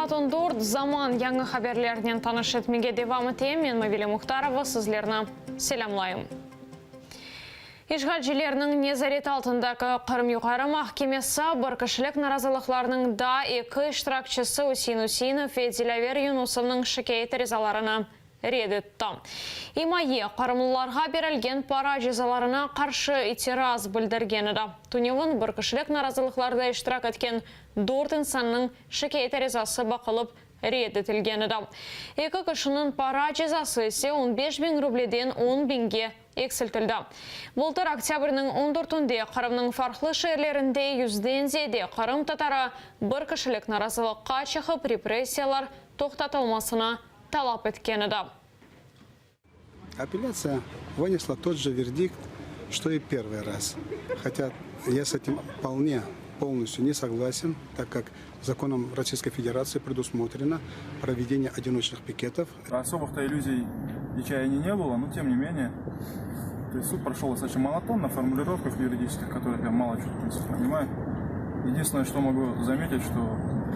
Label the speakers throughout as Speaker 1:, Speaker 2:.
Speaker 1: Саат 14 заман яңы хаберлерінен таныш етмеге девам етем. Мен Мавиле Мұхтарова сізлерні селамлайым. Ишғалжилерінің незарет алтындағы Қырым юғары махкемесі бір кішілік наразылықларының да екі іштіракчысы Усин Усинов и Дилавер Юнусовның шикейті резаларына редетті. Имайы қарымлыларға берілген пара жезаларына қаршы итираз білдірген еді. Түневін бір кішілік наразылықларда іштірак еткен 4 инсанның шикейті резасы бақылып редетілген еді. Екі кішінің пара жезасы есе 15.000 рубледен 10.000-ге ексілтілді. Былтыр октябрінің 14-інде Қырымның фарқлы шерлерінде 100-ден зейде Қырым татары бір кішілік наразылыққа шығып репрессиялар тоқтатылмасына талап еткен еді.
Speaker 2: Апелляция вынесла тот же вердикт, что и первый раз. Хотя я с этим полностью не согласен, так как законом Российской Федерации предусмотрено проведение одиночных пикетов.
Speaker 3: Особых-то иллюзий и чаяний не было, но тем не менее. То есть суд прошел достаточно монотонно, в формулировках юридических, которых я мало что в принципе понимаю. Единственное, что могу заметить, что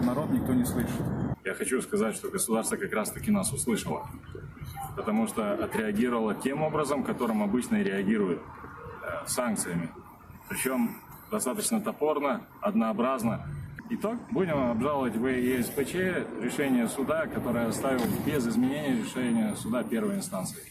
Speaker 3: народ никто не слышит.
Speaker 4: Я хочу сказать, что государство как раз-таки нас услышало, потому что отреагировало тем образом, которым обычно и реагирует, санкциями. Причем достаточно топорно, однообразно. Итог, будем обжаловать в ЕСПЧ решение суда, которое оставил без изменений решение суда первой инстанции.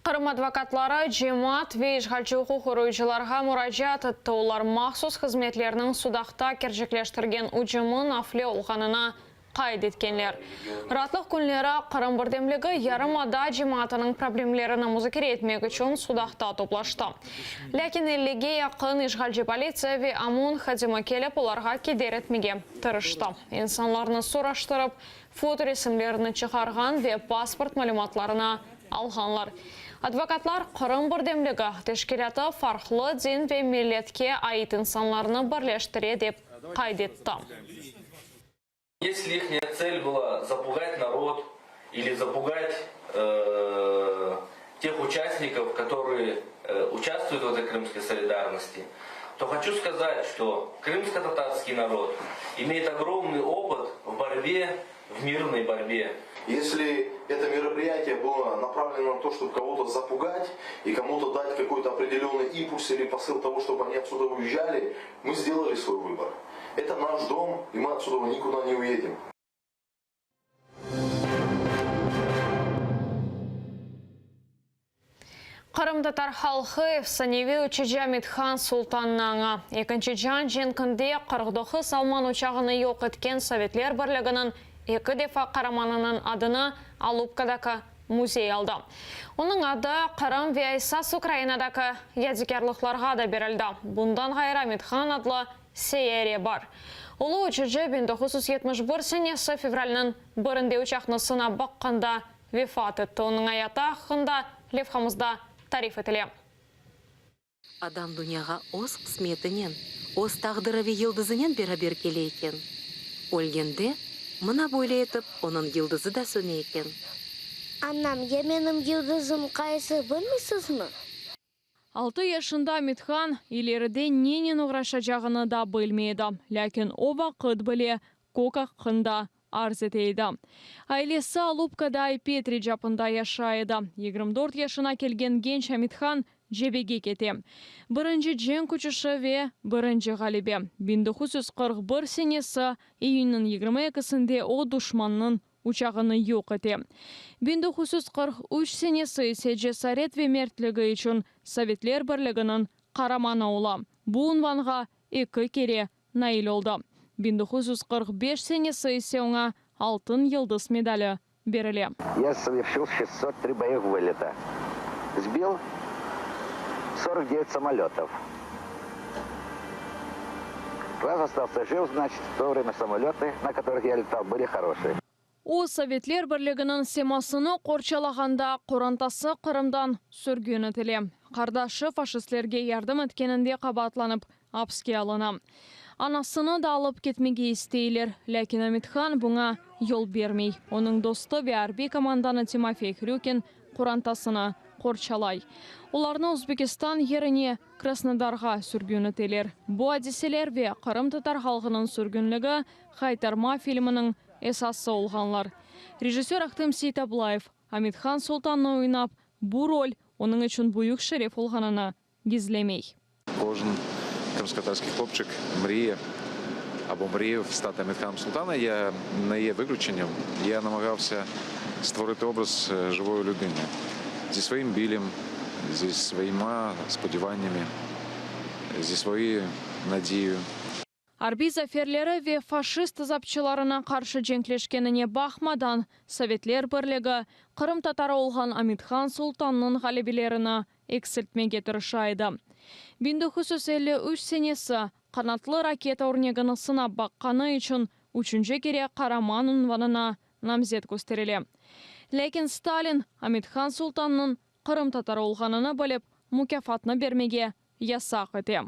Speaker 1: Қырым адвокатлары жемат вейж халчы құқыройшыларға мұражат етті. Олар мақсус қызметлерінің судақта кержеклештірген ұжымын афле олғанына қайд еткенлер. Ратлық күнлері Қырым бірдемлігі ярымада жематының проблемлеріні мұзыкер етмек үшін судақта топлашты. Ләкин әліге яқын ишғалжы полиция ве амун хадима келіп оларға кедер етмеге тырышты. Инсанларны сұраштырып, фоторесімлеріні шығарған ве паспорт малюматларына алғанлар. Адвокатлар Қырым бірдемлігі тешкелеті фарқлы дин ве миллетке айт инсанларны бірлештіре деп қайдетті.
Speaker 5: Если их цель была запугать народ или запугать тех участников, которые участвуют в этой крымской солидарности, то хочу сказать, что крымско-татарский народ имеет огромный опыт в борьбе, в мирной борьбе.
Speaker 6: Если это мероприятие было направлено на то, чтобы кого-то запугать и кому-то дать какой-то определенный импульс или посыл того, чтобы они отсюда уезжали, мы сделали свой выбор. Это наш дом, и мы отсюда никуда не уедем.
Speaker 1: Қырым татар халқы Саневи учежа Митхан Султаннаңа. Екінші жан женкінде 49 Салман учағыны йоқ еткен Советлер бірлігінің екі дефа қараманының адыны Алупкадака музей алды. Оның ады Қырым Вейсас Украинадака ядикерлықларға да берілді. Бұндан ғайра Митхан адлы серия бар. Олы учежа 1971 сенесі февралінің бірінде учақнысына баққанда вефат етті. Оның аята ақында левхамызда тариф етіле.
Speaker 7: Адам дүнияға оз қысметінен, оз тағдыры йылдызынен берабер келе екен. Өлгенде, мұна бойлы етіп, оның йылдызы да сөне екен.
Speaker 8: Анам, менің йылдызым қайсы білмейсіз ме?
Speaker 1: 6 yaşında Митхан илерде ненен ұғраша жағыны да білмейді. Ләкін о вақыт біле көк аққында арз етейді. Айлесі Алупкада Петри жапында яшайды. 24 yaşına келген генч Митхан жебеге кете. Бірінші жен күчіші ве бірінші ғалибе. 1941 сенесі июнның 22-сінде о дұшманның учағыны йоқ ете. 1943 сенесі есе жесарет ве мертлігі үшін Советлер бірлігінің қараманы ола. Бұл ұнванға 2 кере наил олды. 1945 сенесі есе оңа алтын йылдыз медалі беріле.
Speaker 9: Я совершил 603 боевых вылета. Сбил 49 самолетов. Раз остался жив, значит, в то время самолеты, на которых я летал, были хорошие.
Speaker 1: О Советлер бірлігінің семасыны қорчалағанда қорантасы Қырымдан сүрген өтіле. Қардашы фашистлерге ярдым еткенінде қабатланып апске алына. Анасыны да алып кетмеге істейлер. Ләкин Митхан бұңа yol бермей. Оның досты ве арби команданы Тимофей Хрюкин қорантасыны Корчалай. Оларны Өзбекистан еріне Краснодарға сүргүні телер. Бу адиселер ве Кырым татар халқының сүргүнлігі Хайтарма фильмінің esасы олғанлар. Режиссер Ахтем Сейтаблаев Амитхан Султанны ойнап, бу роль оның үшін буюк шереф олғанына гизлемей.
Speaker 10: Кожен кримськотатарський хлопчик мріє або мріяв стати Амітханом Султана. Я не є виключенням. Я намагався створити образ живої людини зі своїм білем, зі своїми сподіваннями, зі своєю надією.
Speaker 1: Арби заферлері ве фашист запчыларына қаршы женклешкеніне бақмадан Советлер бірлігі Қырым татары олған Амитхан Султанның ғалебелеріні эксілтмеге тырышайды. 1953 сенесі қанатлы ракета орнегіні сынап баққаны үшін үшінші кере Қараман ұнванына намзет көстерілі. Лекен Сталин Амитхан Султанның Қырым татары олғанына біліп, мукафатны бермеге ясақ еті.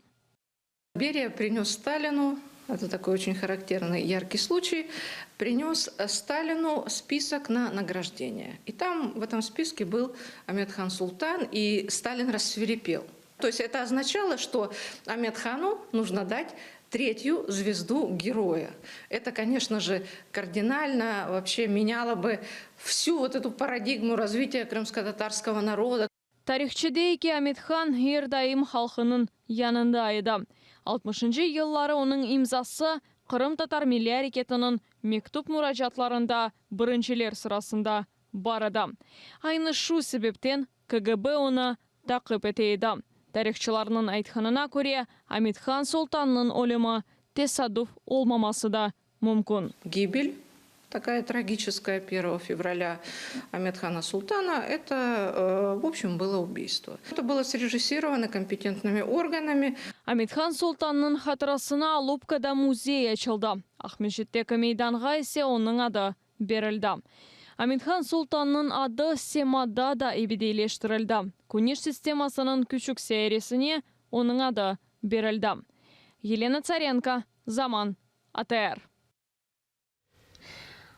Speaker 11: Берия принес Сталину, это такой очень характерный яркий случай, принес Сталину список на награждение. И там в этом списке был Амитхан Султан, и Сталин рассвирепел. То есть это означало, что Амитхану нужно дать 3-ю звезду героя. Это, конечно же, кардинально вообще меняло бы всю вот эту парадигму развития крымско-татарского народа.
Speaker 1: Тарихчедейки Амитхан ердайым халқының янында еді. 60-шы еллары оның имзасы Қырым татар милли әрекетінің мектуп мұражатларында біріншілер сырасында барады. Айны шу себептен КГБ оны тақып етейді. Тарихчыларының айтқанына көре Амитхан Султанның өлімі тесадуф олмамасы да мүмкін.
Speaker 11: Гибель такая трагическая 1 февраля Амитхана Султана, это, в общем, было убийство. Это было срежиссировано компетентными органами.
Speaker 1: Амитхан Султанның хатырасына Лупкада музей açıldı. Ахмешіттегі мейданға есе оның ады берілді. Амитхан Султанның ады Семада да ебедейлештірілді. Күнеш системасының күшік сериясіне оның ады берілді. Елена Царенко, Заман, АТР.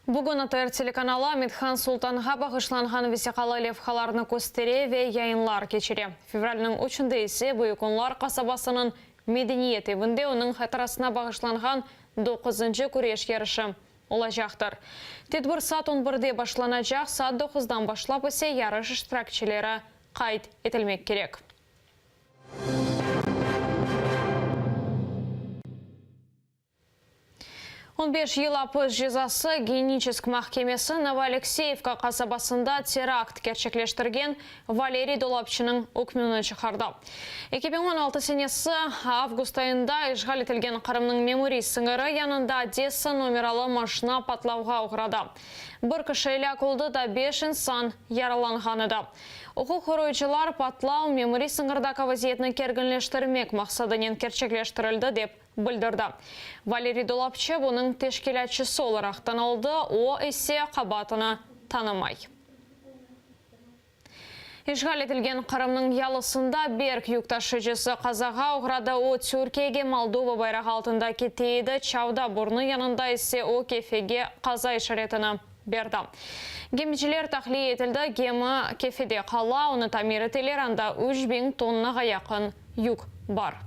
Speaker 1: Бүгін АТР телеканалы Амитхан Султанға бағышланған весеқалы левхаларны көстере ве яйынлар кечере. Февральның 3-інде есе Бұйықонлар қасабасының медениет евінде оның хатырасына бағышланған 9-шы күреш ярышы олажақтыр. Тедбір сат 11-де башланacak, сат 9-дан башлап есе ярыш штиракчилері қайт етілмек керек. 15 ел апыз жазасы Геническ махкемесі Новоалексеевка қасабасында теракт керчеклештірген Валерий Долапчының өкіміні шығарды. 2016 сенесі август айында işgal етілген Қырымның меморий сыңыры янында Одесса номералы машина патлауға ұғырады. Бір кішейлі қолды да 5 инсан яраланғаныды. Оқу қоройчылар патлау меморий сыңырдақа вазиетіні кергінлештірмек мақсадынен керчеклештірілді деп білдірді. Валерий Долапчы бұның тешкелятшысы оларақ танылды, о есе қабатыны танымай. İşgal etilgen Қырымның ялысында Берк юкташычысы қазаға ұғырады, о Түркияге Молдова байрақ алтында кетейді, Чауда бұрны янында есе о кефеге қаза ишаретіні берді. Гемчілер тақли етілді, гемі кефеде қала, оны тамир етелер, анда 3000 тоннаға яқын юк бар.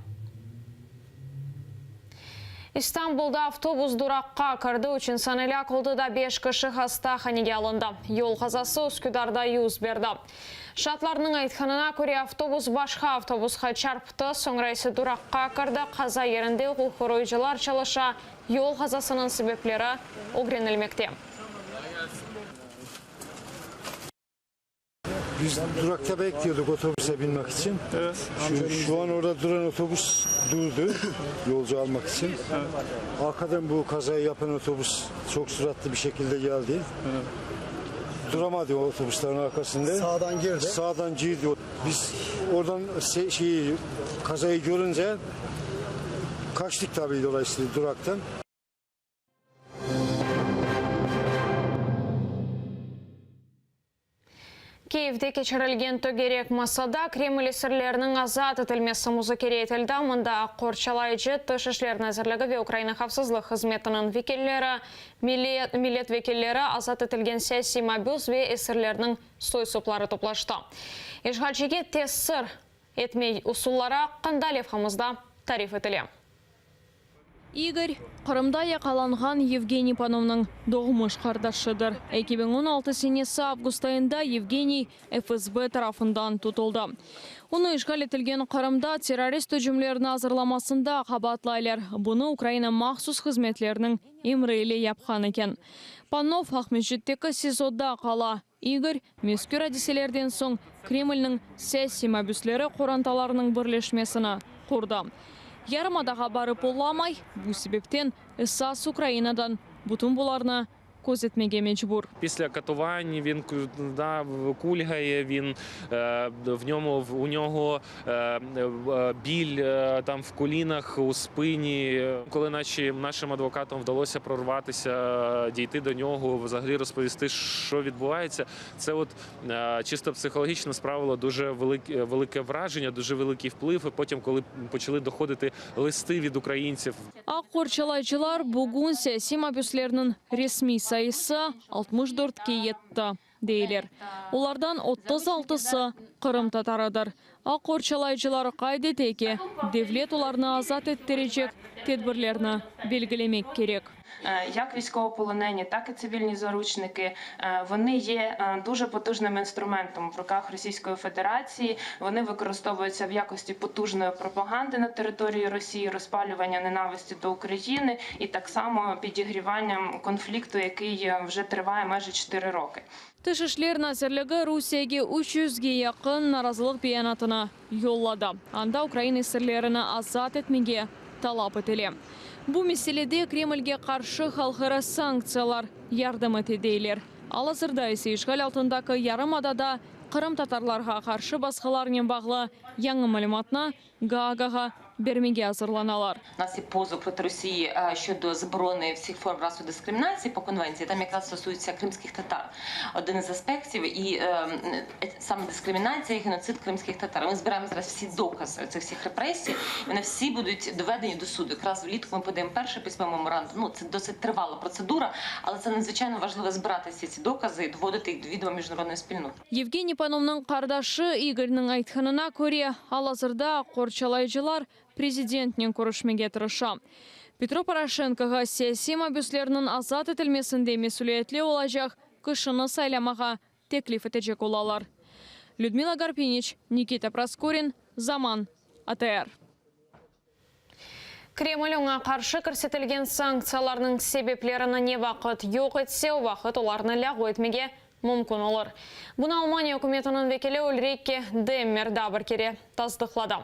Speaker 1: İstanbul'da avtobus duraqqa kırdı üçün sanıla koldu da 5 kişi hasta xanege alındı. Yol kazası Üsküdar'da yüz berdi. Şatlarının aytkanına göre avtobus başka avtobusқа çarptı, sonra ise duraqqa kırdı. Qaza yerinde оқу қоройчылар çalışa yol kazasının sebepleri öğrenilmekte.
Speaker 12: Biz durakta bekliyorduk otobüse binmek için. Evet. Şu an orada duran otobüs durdu yolcu almak için. Evet. Arkadan bu kazayı yapan otobüs çok süratli bir şekilde geldi. Evet. Duramadı o otobüslerin arkasında. Sağdan girdi. Sağdan girdi. Biz oradan kazayı görünce kaçtık tabii dolayısıyla duraktan.
Speaker 1: Киевде кечірілген төгерек масада Кремль есірлерінің азат етілмесі музыкере етілді. Мұнда Қорчалайжы тышышлерін әзірлігі ве Украина қавсызлық қызметінің векеллері, милет векеллері азат етілген сәсі мобюз ве есірлерінің сой-соплары топлашты. Ешғалчеге тесір етмей усуллара қандалев қамызда тариф етілі. Игорь Қырымда яқаланған Евгений Пановның доғымыш қардашыдыр. 2016 август айында Евгений ФСБ тарафындан тұтылды. Оны işgal етілген Қырымда террорист үжімлерін азырламасында қабатлайлар. Бұны Украина махсус қызметлерінің емрейлі япқан екен. Панов Ахмеджеттегі СИЗОда қала. Игорь мескер әдіселерден соң Кремльнің сәсі мобюслері қоранталарының бірлешмесіні құрды. Ярымадаға барып оламай, бұл себептен САС Українадан бұтын бұларына көзетмеге мечбур.
Speaker 13: Після катувань він кульгає, у нього біль там в колінах, у спині. Коли нашим адвокатам вдалося прорватися, дійти до нього, взагалі розповісти, що відбувається, це от чисто психологічно справило дуже велике враження, дуже великий вплив. І потім, коли почали доходити листи від українців.
Speaker 1: А Қорчалайчылар бүгін сәсі мобюслерінің ресми сайысы 64-ке етті дейлер. Олардан 36-сы Қырым татарыдыр. А Қорчалайчылар қайдетеке девлет оларны азат еттеречек тедбірлерні белгілемек керек.
Speaker 14: Як військовополонені, так і цивільні заручники, вони є дуже потужним інструментом в руках Російської Федерації. Вони використовуються в якості потужної пропаганди на території Росії, розпалювання ненависті до України і так само підігріванням конфлікту, який вже триває майже 4 роки.
Speaker 1: Тышышлер назерлігі Русияге 300-ге яқын наразылық бейанатына yolladı. Анда Украина сірлеріні азат етмеге талап етілі. Бұл меселеде Кремльге қаршы халқара санкциялар ярдым етедейлер. Ал азырда есе işgal алтындағы Ярымадада Қырым татарларға қаршы басқалармен бағлы яңы мәліматына Гаагаға бермеге азырланалар.
Speaker 15: У нас є позов проти Росії щодо заборони всіх форм расової дискримінації по конвенції. Там якраз стосується кримських татар. Один із аспектів і саме дискримінація і геноцид кримських татар. Ми збираємо зараз всі докази цих всіх репресій. Вони всі будуть доведені до суду. Якраз влітку ми подаємо перший письмовий меморандум. Це досить тривала процедура, але це надзвичайно важливо збирати всі ці докази і доводити їх до відома міжнародної спільноти.
Speaker 1: Евгений Пановның қардашы Игорьның айтқанына көре, ал азырда Қорчалайчылар президентнен көрішмеге тырыша. Петро Порошенкоға саяси мобюслерінің азат етілмесінде месулиетле олажақ кышыны сайламаға теклиф етечек олалар. Людмила Гарпинич, Никита Проскурин, Заман, АТР. Кремль оңа қаршы көрсетілген санкцияларының себеплеріні не вақыт жоқ етсе, вақыт оларны лағу етмеге мүмкін олар. Бұны Алмания үкіметінің векелі Ульрике Деммер дабыр кере таздықлады.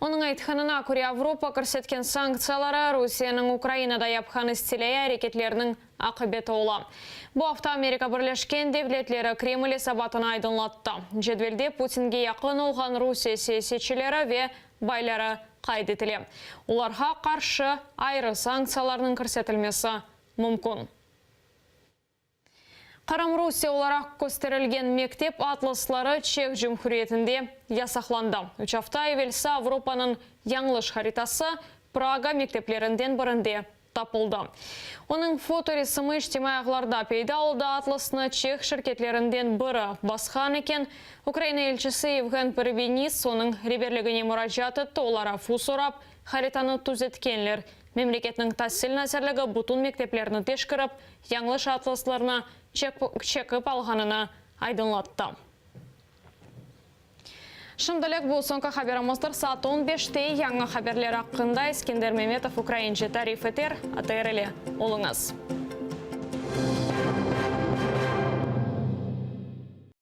Speaker 1: Оның айтқанына көре Европа көрсеткен санкциялары Русияның Украинада япқан істелей әрекетлерінің ақыбеті ола. Бұл hafta Америка Бірлешкен Девлетлері Кремль сабатын айдынлатты. Жедвелде Путинге яқын олған Русия саясатшылары ве байлары қайдетілі. Оларға қаршы айры санкцияларының көрсетілмесі мүмкін. Қырым Русия оларақ көстерілген мектеп атласлары Чех Жұмхуриетінде ясақланды. 3 hafta евелсі Европаның яңлыш харитасы Прага мектеплерінден бірінде тапылды. Оның фоторесімі іштемай ағыларда пейда алды атласыны Чех шіркетлерінден бірі басқан екен. Украина елшісі Евген Перевенис соның реберлігіне мұражаты толара фусорап, хаританы түзеткенлер. Мемлекетнің тәсіл нәзірлігі бұтын мектеплеріні тешкіріп, яңлыш атласларына чекіп алғанына айдынлатты. Шымдылық бұл соңғы хабарымыздар саат 15-те яңы хабарлар ақында Ескендер Меметов Украинче тариф етер, АТР-лі олыңыз.